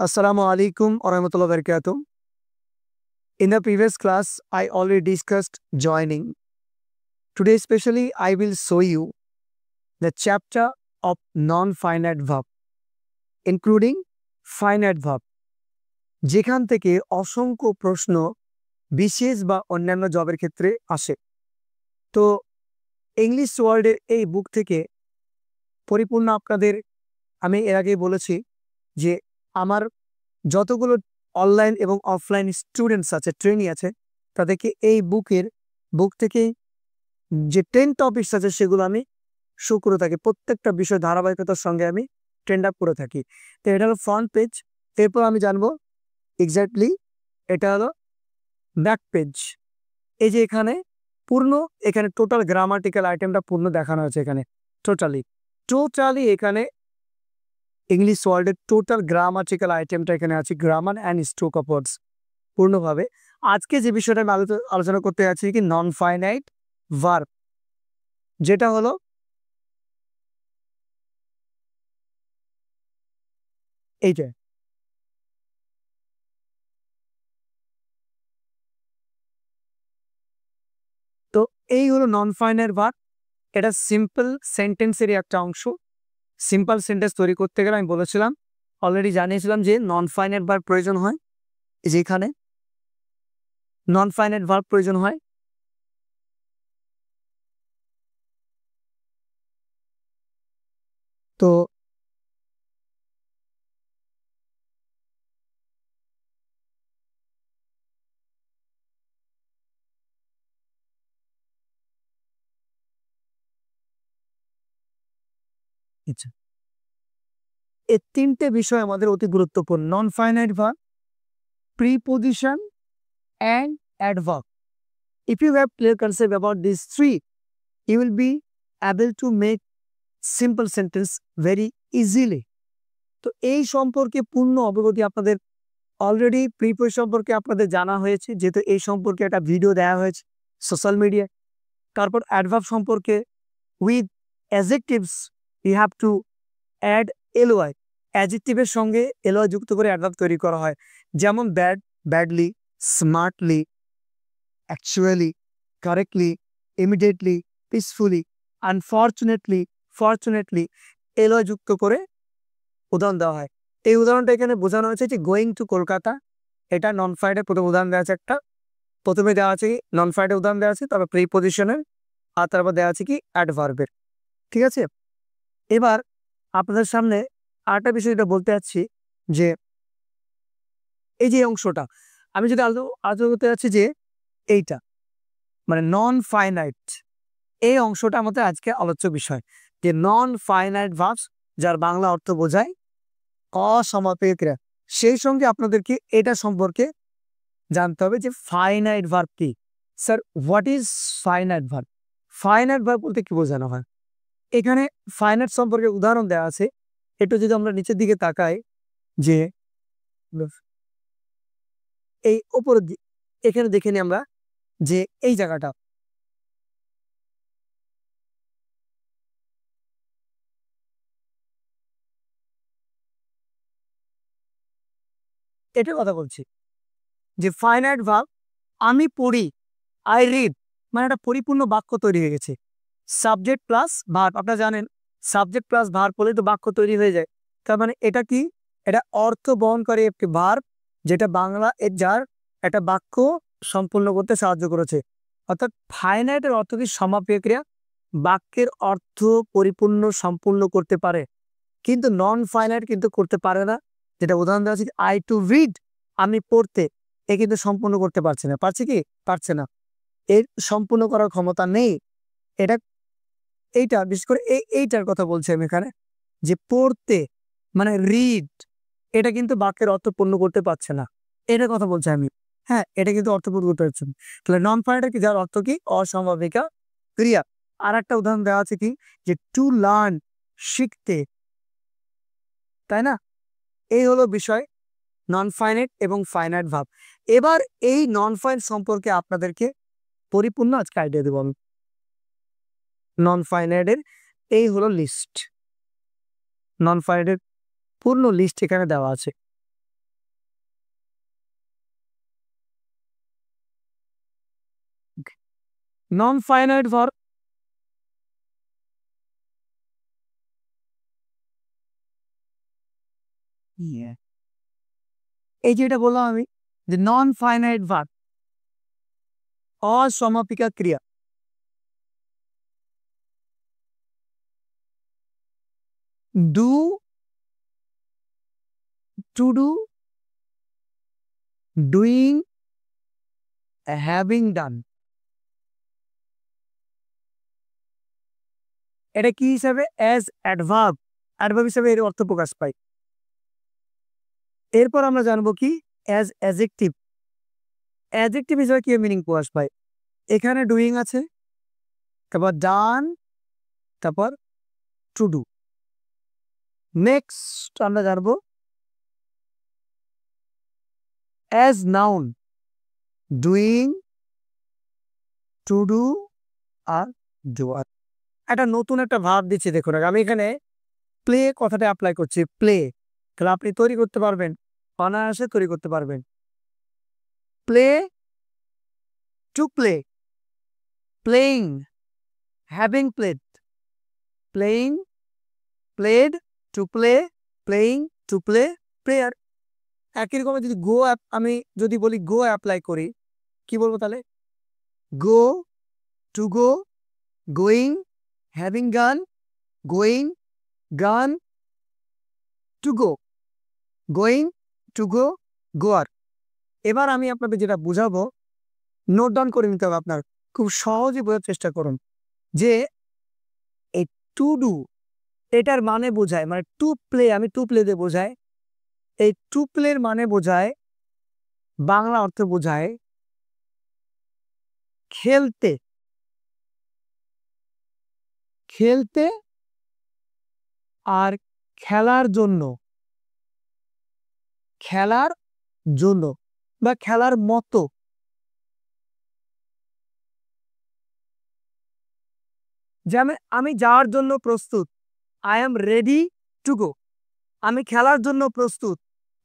Assalamu alaikum wa rahmatullahi wa barakatuh. In the previous class, I already discussed joining. Today, especially, I will show you the chapter of non-finite verb, including finite verb. যেখান থেকে অসংখ্য প্রশ্ন বিশেষ বা অন্যান্য জবের ক্ষেত্রে আসে। তো ইংলিশ ওয়ার্ল্ডের এই বুক থেকে পরিপূর্ণ আপনাদের আমি এর আগে বলেছি যে আমার যতগুলো অনলাইন এবং অফলাইন স্টুডেন্টস আছে, ট্রেনি আছে, তাদেরকে এই বুক থেকে যে 10 টপিকস আছে সেগুলো আমি শো করে থাকি। প্রত্যেকটা বিষয় ধারাবাহিকতার সঙ্গে আমি ট্রেন্ড আপ করে থাকি। তো এটা হলো ফ্রন্ট পেজ। এরপর আমি জানবো এক্স্যাক্টলি এটা হলো ব্যাক পেজ। এই যে এখানে টোটাল গ্রামাটিক্যাল আইটেমটা পূর্ণ দেখানো হয়েছে। এখানে টোটালি এখানে ইংলিশ ওয়ার্ল্ডের টোটাল গ্রামাটিক্যাল আইটেমটা এখানে আছে, grammar and stroke of words পূর্ণভাবে। আজকে যে বিষয়টা আমি আলোচনা করতে যাচ্ছি কি নন ফাইনাইট ভার্ব, যেটা হলো এইটা। তো এই হলো নন ফাইনাইট ভার্ব। এটা সিম্পল সেন্টেন্সেরই একটা অংশ। সিম্পল সেন্টেন্স তৈরি করতে গেলে আমি বলেছিলাম, অলরেডি জানিয়েছিলাম যে নন ফাইনাইট ভার্ব প্রয়োজন হয়। যেখানে নন ফাইনাইট ভার্ব প্রয়োজন হয় তো আচ্ছা, এই তিনটে বিষয় আমাদের অতি গুরুত্বপূর্ণ। Non finite verb, preposition and adverb. If you have clear concept about these three, you will be able to make simple sentence very easily. তো এই সম্পর্কে পূর্ণ অবগতি আপনাদের অলরেডি প্রিপোজিশন সম্পর্কে আপনাদের জানা হয়েছে, যেহেতু এই সম্পর্কে একটা ভিডিও দেওয়া হয়েছে সোশ্যাল মিডিয়ায়। তারপর অ্যাডভার্ব সম্পর্কে with adjectives you have to add LY. অ্যাডজেক্টিভের সঙ্গে এলওয়াই যুক্ত করে অ্যাডভার্ব তৈরি করা হয়, যেমন bad, badly, smartly, actually, correctly, immediately, peacefully, unfortunately, fortunately LY যুক্ত করে উদাহরণ দেওয়া হয়। এই উদাহরণটা এখানে বোঝানো হয়েছে যে গোয়িং টু কলকাতা, এটা নন ফাইডের প্রথম উদাহরণ দেওয়া আছে। প্রথমে দেওয়া আছে কি নন ফাইডের উদাহরণ দেওয়া আছে, তবে প্রিপোজিশনের, আর তারপর দেওয়া আছে কি অ্যাডভার্বের। ঠিক আছে, এবার আপনাদের সামনে আরেকটা বিষয় যেটা বলতে চাচ্ছি যে এই যে অংশটা আমি যদি আলোচনা করতে যাচ্ছি যে এইটা মানে নন ফাইনাইট, এই অংশটা আমাদের আজকে আলোচ্য বিষয়, যে নন ফাইনাইট ভার্বস, যার বাংলা অর্থ বোঝায় অসমাপেক্ষিক ক্রিয়া। সেই সঙ্গে আপনাদেরকে এটা সম্পর্কে জানতে হবে যে ফাইনাইট ভার্ব কি। Sir, what is finite verb? Finite verb বলতে কি বোঝানো হয়? এখানে ফাইনাইট সম্পর্কে উদাহরণ দেওয়া আছে। একটু যদি আমরা নিচের দিকে তাকাই, যে এই উপরের এখানে দেখে নিই আমরা যে এই জায়গাটা এটা কথা বলছি যে ফাইনাইট ভার্ব, আমি পড়ি, আই রিড, মানে একটা পরিপূর্ণ বাক্য তৈরি হয়ে গেছে। সাবজেক্ট প্লাস ভার্ব, আপনারা জানেন সাবজেক্ট প্লাস ভার্ব হলে তো বাক্য তৈরি হয়ে যায়। তার মানে এটা কি, এটা অর্থ বহন করে একটি ভার্ব, যেটা বাংলা যার একটা বাক্য সম্পূর্ণ করতে সাহায্য করেছে। অর্থাৎ ফাইনাইটের অর্থ কি সমাপেক্ষিক ক্রিয়া, বাক্যের অর্থ পরিপূর্ণ সম্পূর্ণ করতে পারে, কিন্তু নন ফাইনাইট কিন্তু করতে পারে না। যেটা উদাহরণ দেওয়া আছে, আই টু রিড, আমি পড়তে, এ কিন্তু সম্পূর্ণ করতে পারছে না। পারছে কি? পারছে না, এর সম্পূর্ণ করার ক্ষমতা নেই। এটা এইটা বিশেষ করে এইটার কথা বলছি আমি এখানে, যে পড়তে মানে রিড, এটা কিন্তু বাক্যের অর্থ পূর্ণ করতে পারছে না, এটার কথা বলছি আমি। হ্যাঁ, এটা কিন্তু অর্থ পূর্ণ করতে পারছে না। তাহলে নন ফাইনাইট কি, যার অর্থ কি অসমাপিকা ক্রিয়া। আর একটা উদাহরণ দেওয়া আছে কি, যে টু লার্ন, শিখতে, তাই না? এই হলো বিষয় নন ফাইনাইট এবং ফাইনাইট ভার্ব। এবার এই নন ফাইনাইট সম্পর্কে আপনাদেরকে পরিপূর্ণ আজকে আইডিয়া দেবো আমি। নন ফাইনাইটের এই হলো লিস্ট, নন ফাইনাইটের পূর্ণ লিস্ট এখানে দেওয়া আছে। নন ফাইনাইট ভার্ব এই যেটা বললাম আমি যে নন ফাইনাইট ভার্ব অসমাপিকা ক্রিয়া do to do doing having ডান এটা কি হিসাবে অ্যাজ অ্যাডভার্ব অ্যাডভার্ব হিসাবে এর অর্থ প্রকাশ পায় এরপর আমরা জানবো কি অ্যাজ অ্যাজেক্টিভ অ্যাজেক্টিভ হিসাবে কি মিনিং প্রকাশ পায় এখানে ডুইং আছে তারপর ডান তারপর টু ডু নেক্সট আমরা জানবো as noun doing to do আর ডুয়ার একটা নতুন একটা ভাব দিচ্ছি দেখুন আমি এখানে প্লে কথাটা অ্যাপ্লাই করছি প্লে তাহলে আপনি তৈরি করতে পারবেন অনায়াসে তৈরি করতে পারবেন play to play playing having played playing played to play playing to play player একই রকম যদি গো আমি যদি বলি গো অ্যাপ্লাই করি কি বলবো তাহলে go to go going having গান গোয়িং গান to go going to go গোয়ার এবার আমি আপনাকে যেটা বুঝাবো নোট ডাউন করে নিতে হবে আপনার খুব সহজে বোঝার চেষ্টা করুন যে এই টু ডু এটার মানে বোঝায় মানে টু প্লে আমি টু প্লে দিয়ে বোঝাই এই টু প্লের মানে বোঝায় বাংলা অর্থ বোঝায় খেলতে খেলতে আর খেলার জন্য খেলার জন্য বা খেলার মতো যেমন আমি যাওয়ার জন্য প্রস্তুত I am ready to go আমি খেলার জন্য প্রস্তুত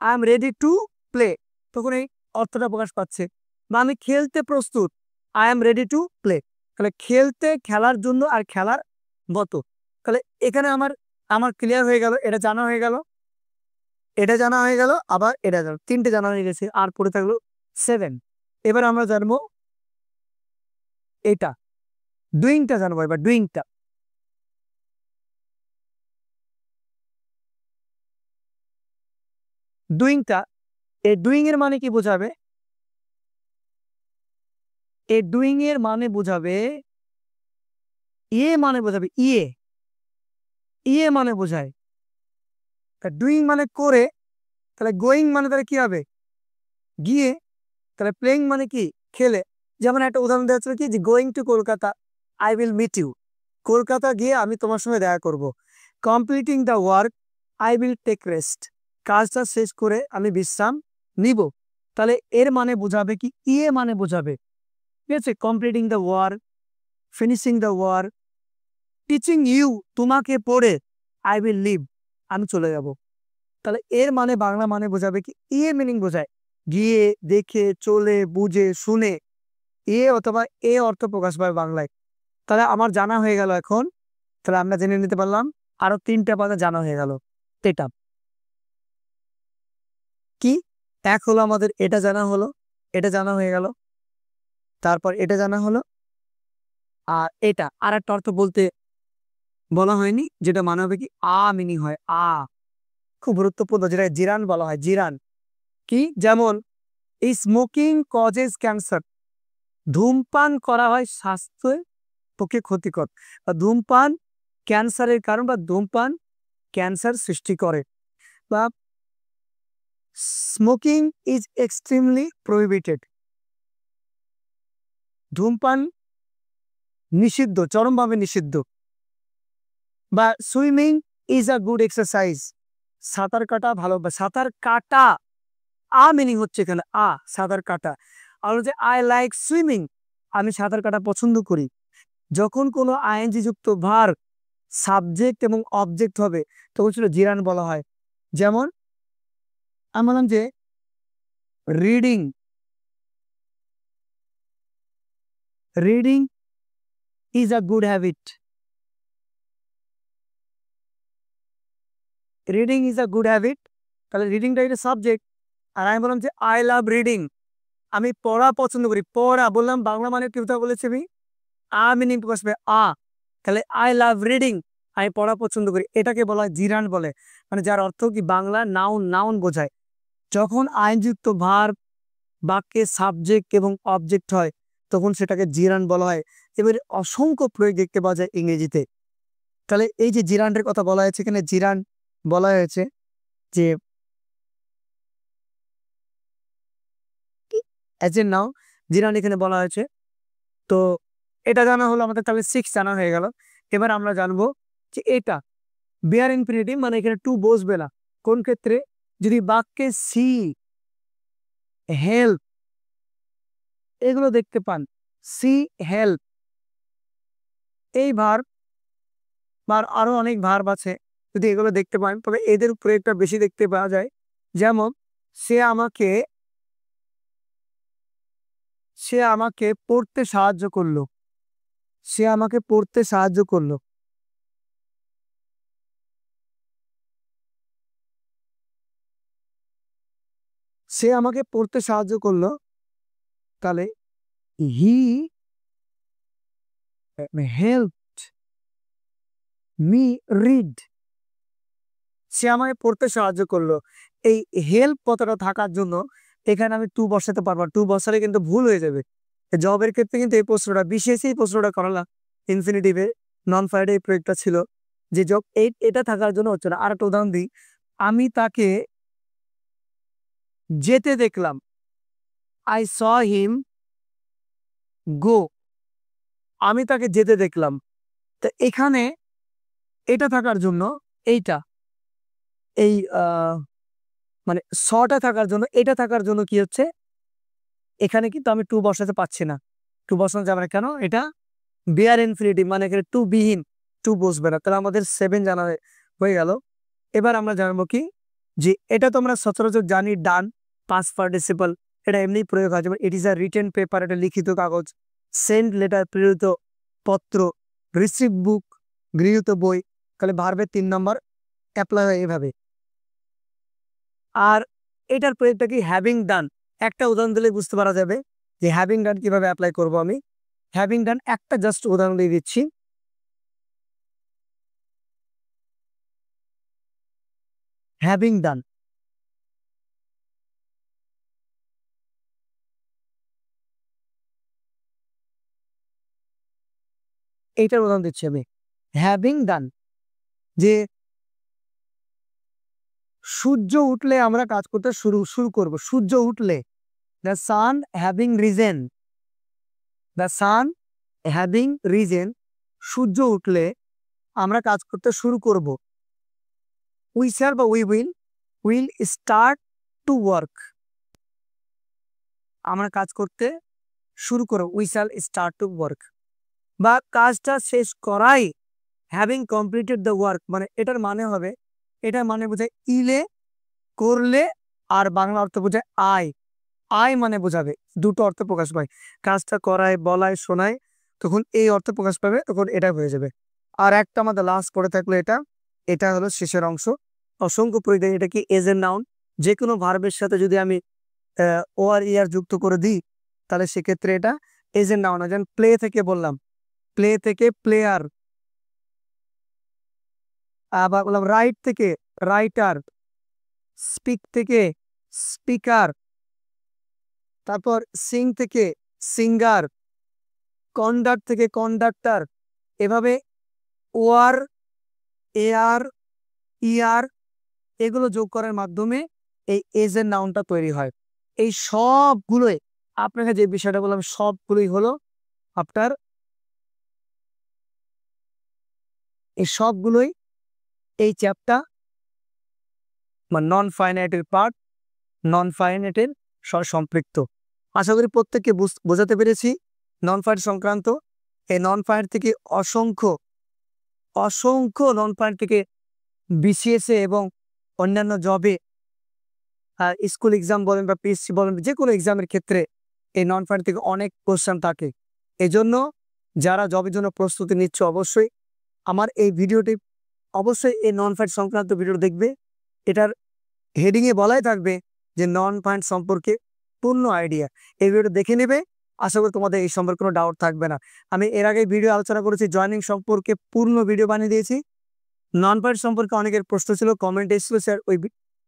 I am ready to play তখন এই অর্থটা প্রকাশ পাচ্ছে বা আমি খেলতে প্রস্তুত I am ready to play তাহলে খেলতে খেলার জন্য আর খেলার মতো তাহলে এখানে আমার আমার ক্লিয়ার হয়ে গেল এটা জানা হয়ে গেল এটা জানা হয়ে গেল আবার এটা জানা তিনটে জানা হয়ে গেছে আর পড়ে থাকলো 7 এবার আমরা জানবো এটা ডুইংটা জানবো এবার ডুইংটা ডুইংটা এই ডুইং এর মানে কি বোঝাবে এই ডুইং এর মানে বোঝাবে মানে বোঝাবে ইয়ে মানে বোঝায় ডুইং মানে করে তাহলে গোয়িং মানে তাহলে কি হবে গিয়ে তাহলে প্লেইং মানে কি খেলে যেমন একটা উদাহরণ দেওয়া হচ্ছে কি যে going to Kolkata I will meet you Kolkata গিয়ে আমি তোমার সঙ্গে দেখা করব completing the work I will take rest কাজটা শেষ করে আমি বিশ্রাম নিব তাহলে এর মানে বোঝাবে কি মানে বোঝাবে ঠিক আছে completing the work finishing the work teaching you তোমাকে পড়ে আই উইল লিভ আমি চলে যাব তাহলে এর মানে বাংলা মানে বোঝাবে কি মিনিং বোঝায় গিয়ে দেখে চলে বুঝে শুনে অথবা অর্থ প্রকাশ পায় বাংলায় তাহলে আমার জানা হয়ে গেল এখন তাহলে আমরা জেনে নিতে পারলাম আরো 3টা পাতা জানা হয়ে গেল এটা কি এক হলো আমাদের এটা জানা হলো এটা জানা হয়ে গেল তারপর এটা জানা হলো আর এটা আর একটা অর্থ বলতে বলা হয়নি যেটা মানে হবে কি মিনিং হয় খুব গুরুত্বপূর্ণ যেটা জিরান বলা হয় জিরান কি যেমন এই স্মোকিং কজেস ক্যান্সার ধূমপান করা হয় স্বাস্থ্যের পক্ষে ক্ষতিকর বা ধূমপান ক্যান্সারের কারণ বা ধূমপান ক্যান্সার সৃষ্টি করে বা স্মোকিং ইজ এক্সট্রিমলি প্রহিবিটেড ধূমপান নিষিদ্ধ চরমভাবে নিষিদ্ধ বা swimming is a good exercise সাঁতার কাটা ভালো বা সাঁতার কাটা মিনিং হচ্ছে এখানে সাঁতার কাটা আর যে আই লাইক সুইমিং আমি সাঁতার কাটা পছন্দ করি যখন কোনো আইএনজি যুক্ত ভার্ব সাবজেক্ট এবং অবজেক্ট হবে তখন ছিল জিরান বলা হয় যেমন আমি বললাম যে reading is a good habit. Reading is a good habit, তাহলে রিডিংটা এটা সাবজেক্ট। আর আমি বললাম যে আই লাভ রিডিং, আমি পড়া পছন্দ করি। পড়া বললাম বাংলা মানে কি কথা বলেছি আমি, মিনিং প্রকাশ পায় আ, তাহলে আই লাভ রিডিং, আমি পড়া পছন্দ করি। এটাকে বলা হয় জিরান বলে, মানে যার অর্থ কি বাংলা নাউন, নাউন বোঝায়। যখন আইনযুক্ত ভার্ব বাক্যে সাবজেক্ট এবং অবজেক্ট হয় তখন সেটাকে জিরান বলা হয়। এবারে অসংখ্য প্রয়োগ দেখতে পাওয়া যায় ইংরেজিতে। তাহলে এই যে জিরানের কথা বলা হয়েছে, এখানে জিরান বলা হয়েছে যে অ্যাজ এ নাও, জিরান এখানে বলা হয়েছে। তো এটা জানা হলো আমাদের, তাহলে 6 জানা হয়ে গেল। এবার আমরা জানবো যে এটা বেয়ার ইনফিনিটিভ, মানে এখানে টু বসবে না। কোন ক্ষেত্রে? যদি বাক্যে সি, হেল্প এগুলো দেখতে পান, সি হেল্প এই ভার্ব বা আরো অনেক ভার্ব আছে, যদি এগুলো দেখতে পান তবে এদের প্রয়োগটা বেশি দেখতে পাওয়া যায়। যেমন সে আমাকে, সে আমাকে পড়তে সাহায্য করলো, সে আমাকে পড়তে সাহায্য করলো। সে আমাকে পড়তে সাহায্য করলো, তাহলে হি হেল্পড মি রিড। সে আমাকে পড়তে সাহায্য করলো। এই হেল্প কথাটা থাকার জন্য এখানে আমি টু বসাতে পারবো, টু বসালে কিন্তু ভুল হয়ে যাবে। জবের ক্ষেত্রে কিন্তু এই প্রশ্নটা, বিশেষ এই প্রশ্নটা করালাম ইনফিনিটিভে, নন ফাইডে এই প্রয়োগটা ছিল যে জব এটা থাকার জন্য হচ্ছে না। আর একটা উদাহরণ দিই, আমি তাকে যেতে দেখলাম, আই স হিম গো, আমি তাকে যেতে দেখলাম। তো এখানে এটা থাকার জন্য এইটা, এই মানে সটা থাকার জন্য, এটা থাকার জন্য কি হচ্ছে, এখানে কিন্তু আমি টু বসাতে পারছি না। টু বসানো যাবে না কেন? এটা বেয়ার ইনফিনিটিভ, মানে এখানে টু বিহীন, টু বসবে না। তাহলে আমাদের 7 জানা হয়ে গেল। এবার আমরা জানবো কি, যে এটা তো আমরা সচরাচর জানি ডান পাস্ট পার্টিসিপল, এটা এমনি প্রয়োগ হয়। যেমন it is a written paper, এটা লিখিত কাগজ। সেন্ড লেটার, প্রেরিত পত্র। রিসিভ বুক, গৃহীত বই। তাহলে ভার্বের 3 নম্বর অ্যাপ্লাই হয় এভাবে। আর এটার প্রয়োগটা কি, হ্যাভিং ডান। একটা উদাহরণ দিলে বুঝতে পারা যাবে যে হ্যাভিং ডান কিভাবে অ্যাপ্লাই করব আমি। হ্যাভিং ডান একটা জাস্ট উদাহরণ দিয়ে দিচ্ছি। হ্যাভিং ডান, এইটার উদাহরণ দিচ্ছি আমি। হ্যাভিং ডান, যে সূর্য উঠলে আমরা কাজ করতে শুরু শুরু করব। সূর্য উঠলে, the sun having risen, the sun having risen, সূর্য উঠলে আমরা কাজ করতে শুরু করব। উই শ্যাল বা we will, will start to work, আমরা কাজ করতে শুরু করব, we shall start to work. বা কাজটা শেষ করাই, হ্যাভিং কমপ্লিটেড দ্য ওয়ার্ক, মানে এটার মানে হবে, এটার মানে বোঝায় ইলে, করলে, আর বাংলা অর্থ বোঝায় আয়। আয় মানে বোঝাবে, দুটো অর্থ প্রকাশ পায়। কাজটা করায়, বলায়, শোনায়, তখন এই অর্থ প্রকাশ পাবে, তখন এটা হয়ে যাবে। আর একটা আমাদের লাস্ট পড়ে থাকলো এটা, এটা হলো শেষের অংশ, অসংখ্য পরিধান। এটা কি, এজ এ নাউন। যে কোনো ভার্বের সাথে যদি আমি ও আর ইয়ার যুক্ত করে দিই তাহলে সেক্ষেত্রে এটা এজ এ নাউন। যেমন প্লে থেকে বললাম, প্লে থেকে প্লেয়ার। আবার বললাম রাইট থেকে রাইটার, স্পিক থেকে স্পিকার, তারপর সিং থেকে সিঙ্গার, কন্ডাক্ট থেকে কন্ডাক্টর। এভাবে ওয়ার, এয়ার, ইয়ার এগুলো যোগ করার মাধ্যমে এই এজ এর নাউনটা তৈরি হয়। এই সবগুলোই, আপনাকে যে বিষয়টা বললাম সবগুলোই হলো আপনার, এই সবগুলোই এই চ্যাপ্টার বা নন ফাইনাইটের পার্ট, নন ফাইনাইটের সম্পৃক্ত। আশা করি প্রত্যেককে বোঝাতে পেরেছি নন ফাইট সংক্রান্ত। এই নন ফাইট থেকে অসংখ্য অসংখ্য নন ফাইট থেকে বিসিএস এবং অন্যান্য জবে, স্কুল এক্সাম বলেন বা পিএসসি বলেন, যে কোনো এক্সামের ক্ষেত্রে এই নন ফাইট থেকে অনেক কোশ্চেন থাকে। এই জন্য যারা জবের জন্য প্রস্তুতি নিচ্ছে অবশ্যই আমার এই ভিডিওটি অবশ্যই এই নন ফাইট সংক্রান্ত ভিডিও দেখবে। এটার হেডিংয়ে বলাই থাকবে যে নন ফাইট সম্পর্কে পূর্ণ আইডিয়া। এই ভিডিওটা দেখে নেবে, আশা করি তোমাদের এই সম্পর্কে কোনো ডাউট থাকবে না। আমি এর আগে ভিডিও আলোচনা করেছি, জয়েনিং সম্পর্কে পূর্ণ ভিডিও বানিয়ে দিয়েছি। নন ফাইট সম্পর্কে অনেকের প্রশ্ন ছিল, কমেন্ট এসেছিল, স্যার ওই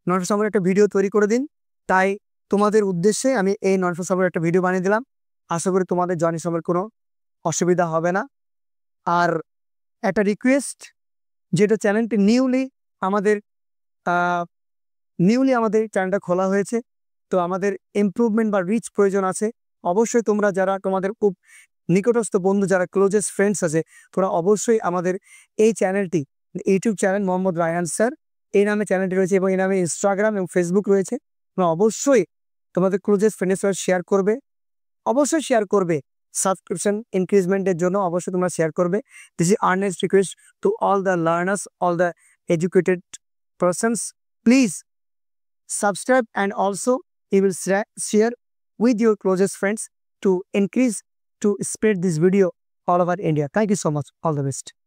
নন ফাইট সম্পর্কে একটা ভিডিও তৈরি করে দিন। তাই তোমাদের উদ্দেশ্যে আমি এই নন ফাইট সম্পর্কে একটা ভিডিও বানিয়ে দিলাম। আশা করি তোমাদের জয়েনিং সম্পর্কে কোনো অসুবিধা হবে না। আর একটা রিকোয়েস্ট, যেটা চ্যানেলটি নিউলি আমাদের চ্যানেলটা খোলা হয়েছে, তো আমাদের ইমপ্রুভমেন্ট বা রিচ প্রয়োজন আছে। অবশ্যই তোমরা যারা তোমাদের খুব নিকটস্থ বন্ধু, যারা ক্লোজেস্ট ফ্রেন্ডস আছে, তোরা অবশ্যই আমাদের এই চ্যানেলটি, YouTube channel Mohammad Raihan sir এই নামে চ্যানেলটি রয়েছে এবং এই নামে ইনস্টাগ্রাম এবং ফেসবুক রয়েছে। তোমরা অবশ্যই তোমাদের ক্লোজেস্ট ফ্রেন্ডের সাথে শেয়ার করবে, অবশ্যই শেয়ার করবে। সাবস্ক্রিপশন ইনক্রিজমেন্টের জন্য অবশ্যই তোমরা শেয়ার করবে। This is Ernst request to all the learners, all the educated persons. Please subscribe and also you will share with your closest friends to increase, to spread this video all over India. Thank you so much. All the best.